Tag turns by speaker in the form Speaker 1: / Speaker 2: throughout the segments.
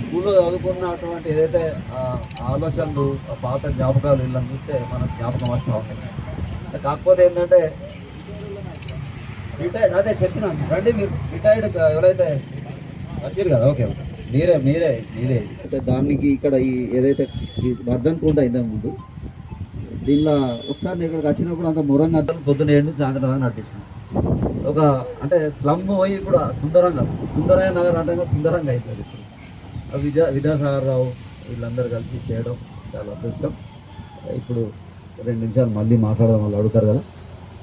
Speaker 1: స్కూల్లో చదువుకున్నటువంటి ఏదైతే ఆలోచనలు పాత జ్ఞాపకాలు వీళ్ళని చూస్తే మనకు జ్ఞాపకం వస్తూ ఉంటాయి. కాకపోతే ఏంటంటే రిటైర్డ్ అదే చెప్పినాను రండి మీరు రిటైర్డ్ ఎవరైతే వచ్చారు కదా ఓకే మీరే మీరే మీరే అయితే దానికి ఇక్కడ ఈ ఏదైతే వర్ధంతి ఇంతకు ముందు దీనిలో ఒకసారి నేను ఇక్కడికి వచ్చినప్పుడు అంత మురంగా పొద్దున 7 నుంచి సాయంత్రం దాకా నడిపిస్తున్నాను. ఒక అంటే స్లమ్ పోయి కూడా సుందరయ్య నగర్ అంటే సుందరంగా అయిపోయింది. విద్యాసాగర్ రావు వీళ్ళందరూ కలిసి చేయడం చాలా అదృష్టం. ఇప్పుడు 2 నిమిషాలు మళ్ళీ మాట్లాడడం వాళ్ళు అడుగుతారు కదా.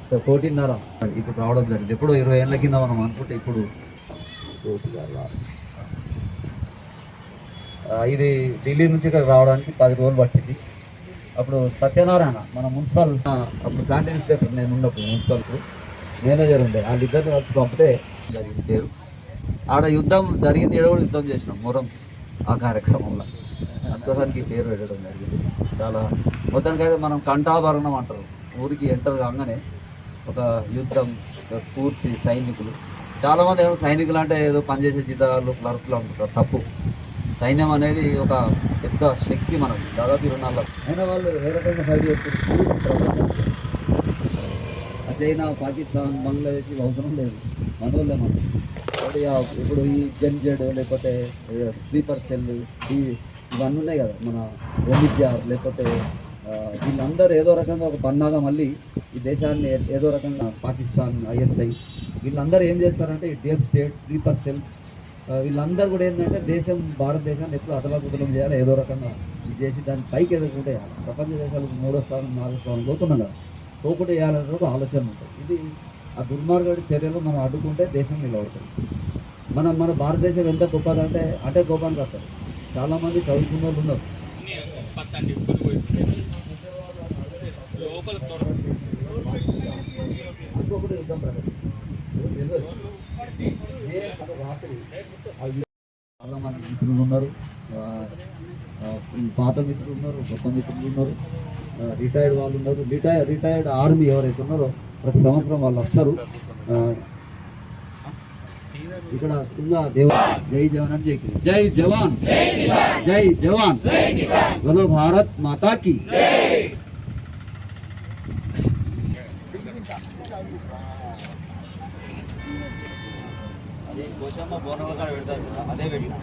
Speaker 1: సో 1:30 ఇప్పుడు రావడం జరిగింది. ఎప్పుడు 20 ఏళ్ళ కింద మనం అనుకుంటే ఇప్పుడు ఇది ఢిల్లీ నుంచి ఇక్కడ రావడానికి 10 రోజులు పట్టింది. అప్పుడు సత్యనారాయణ మన మున్సిపల్ అప్పుడు శానిటరీ ఇన్స్పెక్టర్ నేను ఉన్నప్పుడు మున్సిపల్కు మేనేజర్ ఉండే వాళ్ళిద్దరిని కలిసి పంపితే జరిగింది పేరు. ఆడ యుద్ధం జరిగింది. ఏడవడు యుద్ధం చేసినాం మొరం ఆ కార్యక్రమంలో అందుకోసానికి పేరు పెట్టడం జరిగింది. చాలా మొత్తానికైతే మనం కంఠాభరణం అంటారు. ఊరికి ఎంటర్ కాగానే ఒక యుద్ధం స్ఫూర్తి సైనికులు. చాలామంది ఏమో సైనికులు అంటే ఏదో పనిచేసే జీతాలు క్లర్కులు అంటారు. తప్పు. సైన్యం అనేది ఒక పెద్ద శక్తి. మనకు దాదాపు 24 అయినా వాళ్ళు ఏ రకంగా ఫైట్ చేస్తారు. చైనా పాకిస్తాన్ బంగ్లాదేశ్ అవసరం లేదు, మన వాళ్ళే మనం. ఇప్పుడు ఈ జెడ్ లేకపోతే స్లీపర్ సెల్ ఇవన్నీ ఉన్నాయి కదా మన ఓమిద్య లేకపోతే వీళ్ళందరూ ఏదో రకంగా ఒక పన్నాగా మళ్ళీ ఈ దేశాన్ని ఏదో రకంగా పాకిస్తాన్ ISI వీళ్ళందరూ ఏం చేస్తారంటే ఈ డీప్ స్టేట్ స్లీపర్ సెల్స్ వీళ్ళందరూ కూడా ఏంటంటే భారతదేశాన్ని ఎప్పుడు అతలాకుతలం చేయాలి, ఏదో రకంగా ఇది చేసి దాన్ని పైకి ఎదుర్కొంటే ప్రపంచ దేశాలకు 3వ స్థానం 4వ స్థానం పోతున్నాం కదా, పోకుండా చేయాలనే ఒక ఆలోచన ఉంటుంది. ఇది ఆ దుర్మార్గుడి చర్యలు మనం అడ్డుకుంటే దేశం నిలబడుతుంది. మన భారతదేశం ఎంత గొప్పదంటే అంటే గొప్పని వస్తారు. చాలామంది చదువుకున్న వాళ్ళు ఉన్నారు. ఇంకొకటి యుద్ధం రాత్రి చాలా మంది మిత్రులు ఉన్నారు, పాత మిత్రులు ఉన్నారు, కొత్త మిత్రులు ఉన్నారు, రిటైర్డ్ వాళ్ళు ఉన్నారు. రిటైర్డ్ ఆర్మీ ఎవరైతే ఉన్నారో ప్రతి సంవత్సరం వాళ్ళు వస్తారు. ఇక్కడ జై జవాన్ అని జై జవాన్ జై జవాన్ బలో భారత్ మాతా కీ. అదే కోసమ్మ బోనవ కాడ పెడతారు కదా, అదే పెట్టిన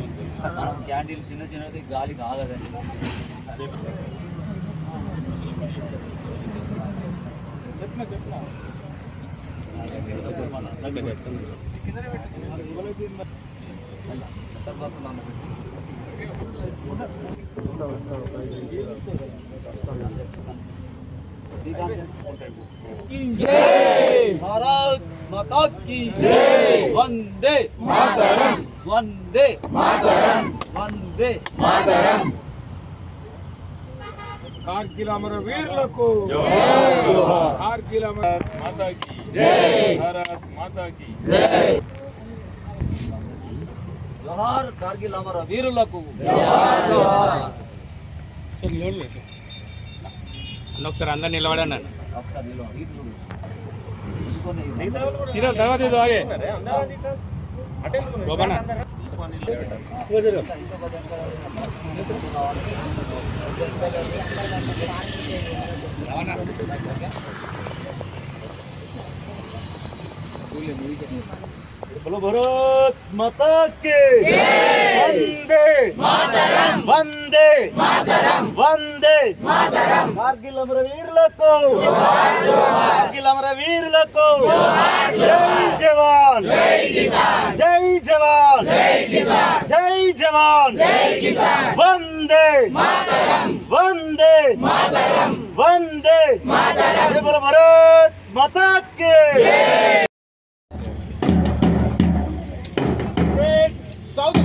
Speaker 1: మనం క్యాంటీన్ చిన్నది గాలి కాదని భారత్ మాతా కీ వందే మాతరం వందే మాతరం వందే మాతరం.
Speaker 2: కార్గిల్ అమర వీరులకు కార్గిల్ అమర మాతా కీ భారత్ మాతా కీ
Speaker 1: జోహార్. కార్గిల్ అమర వీరులకు
Speaker 2: ఒకసారి అందరు నిలబడన్నాను.
Speaker 1: సీరియల్
Speaker 2: తర్వాత ఇది ఆగే గోపన్న
Speaker 1: बोलो भारत माता के वंदे मातरम वंदे मातरम वंदे मातरम. కార్గిల్ అమర వీరులకు కార్గిల్ అమర వీరులకు జై జవాన్ జై కిసాన్ జై జవాన్ జై కిసాన్ జై జవాన్ జై కిసాన్ వందే మాతరం వందే మాతరం వందే మాతరం. बोलो भारत माता के South.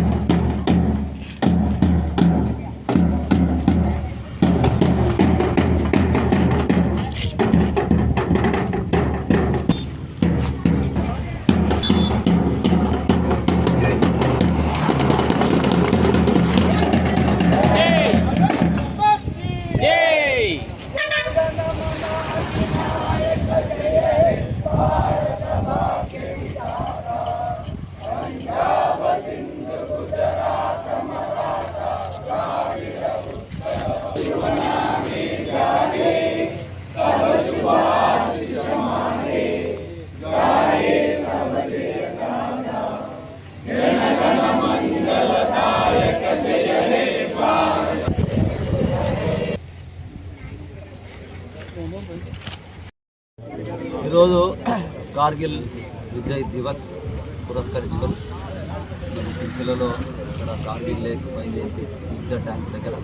Speaker 1: కార్గిల్ విజయ్ దివస్ పురస్కరించుకొని మరి సిరిసిల్లలో ఇక్కడ కార్గిల్ లేక్ పైన యుద్ధ ట్యాంక్ దగ్గర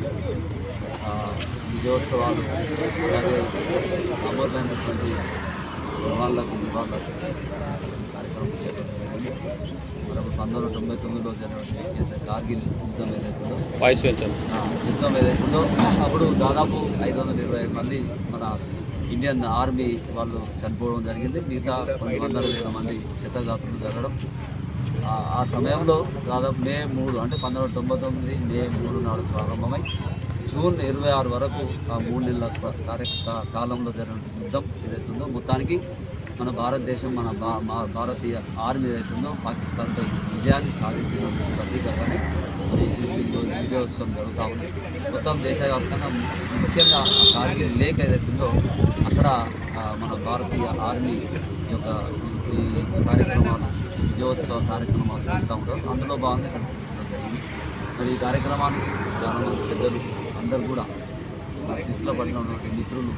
Speaker 1: విజయోత్సవాలు అలాగే అమరులైనటువంటి జవాన్లకు నివాళులర్పిస్తూ కార్యక్రమం చేపట్టడం జరిగింది. మరి 1999లో జరిగిన కార్గిల్ యుద్ధం ఏదైతుందో అప్పుడు దాదాపు 525 మంది మన ఇండియన్ ఆర్మీ వాళ్ళు చనిపోవడం జరిగింది. మిగతా కొన్ని వందల వేల మంది క్షతగాత్రులు జరగడం. ఆ సమయంలో దాదాపు మే 3 అంటే 1999 మే 3 నాడు ప్రారంభమై జూన్ 26 వరకు ఆ 3 నెలల కాలంలో జరిగిన యుద్ధం ఏదైతుందో మొత్తానికి మన భారతదేశం మన భారతీయ ఆర్మీ ఏదైతుందో పాకిస్తాన్పై విజయాన్ని సాధించిన ప్రతీకగానే మరి విజయోత్సవం జరుగుతూ ఉంది. మొత్తం దేశవ్యాప్తంగా ముఖ్యంగా కార్గిల్ లేక్ ఏదైతుందో అక్కడ మన భారతీయ ఆర్మీ యొక్క ఈ కార్యక్రమాలు విజయోత్సవ కార్యక్రమాలు జరుగుతూ ఉంటారు. అందులో భాగంగా ఇక్కడ శిక్షణ జరిగింది. మరి ఈ కార్యక్రమానికి చాలామంది పెద్దలు అందరూ కూడా శిక్షణ పడిన ఉన్నటువంటి మిత్రులు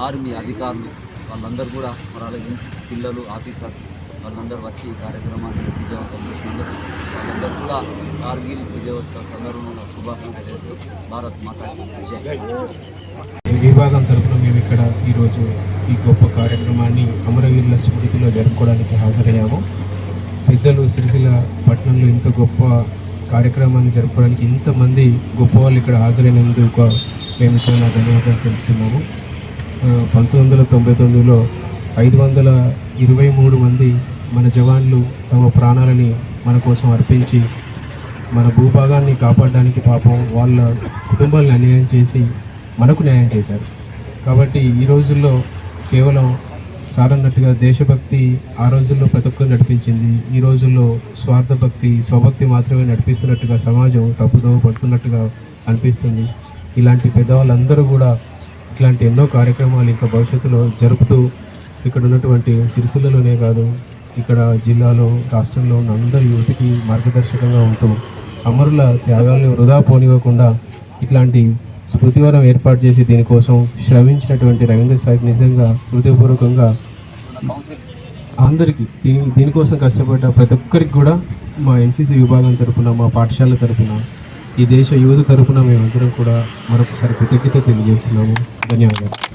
Speaker 1: ఆర్మీ అధికారులు వాళ్ళందరూ కూడా మరి అలాగే ఎన్సీసీ పిల్లలు ఆఫీసర్ వాళ్ళందరూ వచ్చి ఈ కార్యక్రమాన్ని విజయవంతం చేసినందుకు వాళ్ళందరూ కూడా కార్గిల్ విజయోత్సవ సందర్భంగా శుభాకాంక్షలు చేస్తూ భారత్ మాతాకి జై.
Speaker 3: విభాగం తరఫున మేము ఇక్కడ ఈరోజు ఈ గొప్ప కార్యక్రమాన్ని అమరవీరుల స్మృతిలో జరుపుకోవడానికి హాజరయ్యాము. పెద్దలు సిరిసిల్ల పట్టణంలో ఇంత గొప్ప కార్యక్రమాన్ని జరుపుకోవడానికి ఇంతమంది గొప్ప వాళ్ళు ఇక్కడ హాజరైనందుకు మేము చాలా ధన్యవాదాలు తెలుపుతున్నాము. 1999లో 523 మంది మన జవాన్లు తమ ప్రాణాలని మన కోసం అర్పించి మన భూభాగాన్ని కాపాడడానికి పాపం వాళ్ళ కుటుంబాలను అన్యాయం చేసి మనకు న్యాయం చేశారు. కాబట్టి ఈ రోజుల్లో కేవలం సారన్నట్టుగా దేశభక్తి ఆ రోజుల్లో ప్రతి ఒక్కరు నడిపించింది. ఈ రోజుల్లో స్వార్థభక్తి స్వభక్తి మాత్రమే నడిపిస్తున్నట్టుగా సమాజం తప్పుదోవ పడుతున్నట్టుగా అనిపిస్తుంది. ఇలాంటి పెద్దవాళ్ళందరూ కూడా ఇట్లాంటి ఎన్నో కార్యక్రమాలు ఇంకా భవిష్యత్తులో జరుపుతూ ఇక్కడ ఉన్నటువంటి సిరిసిల్లలోనే కాదు ఇక్కడ జిల్లాలో రాష్ట్రంలో ఉన్న అందరి యువతికి మార్గదర్శకంగా ఉంటూ అమరుల త్యాగాలను వృధా పోనివ్వకుండా ఇట్లాంటి స్మృతివనం ఏర్పాటు చేసి దీనికోసం శ్రమించినటువంటి రవీంద్ర సాయికి నిజంగా హృదయపూర్వకంగా అందరికీ దీనికోసం కష్టపడ్డ ప్రతి ఒక్కరికి కూడా మా ఎన్సీసీ విభాగం తరఫున మా పాఠశాల తరఫున ఈ దేశ యువత తరఫున మేమందరం కూడా మరొకసారి కృతజ్ఞత తెలియజేస్తున్నాము. ధన్యవాదాలు.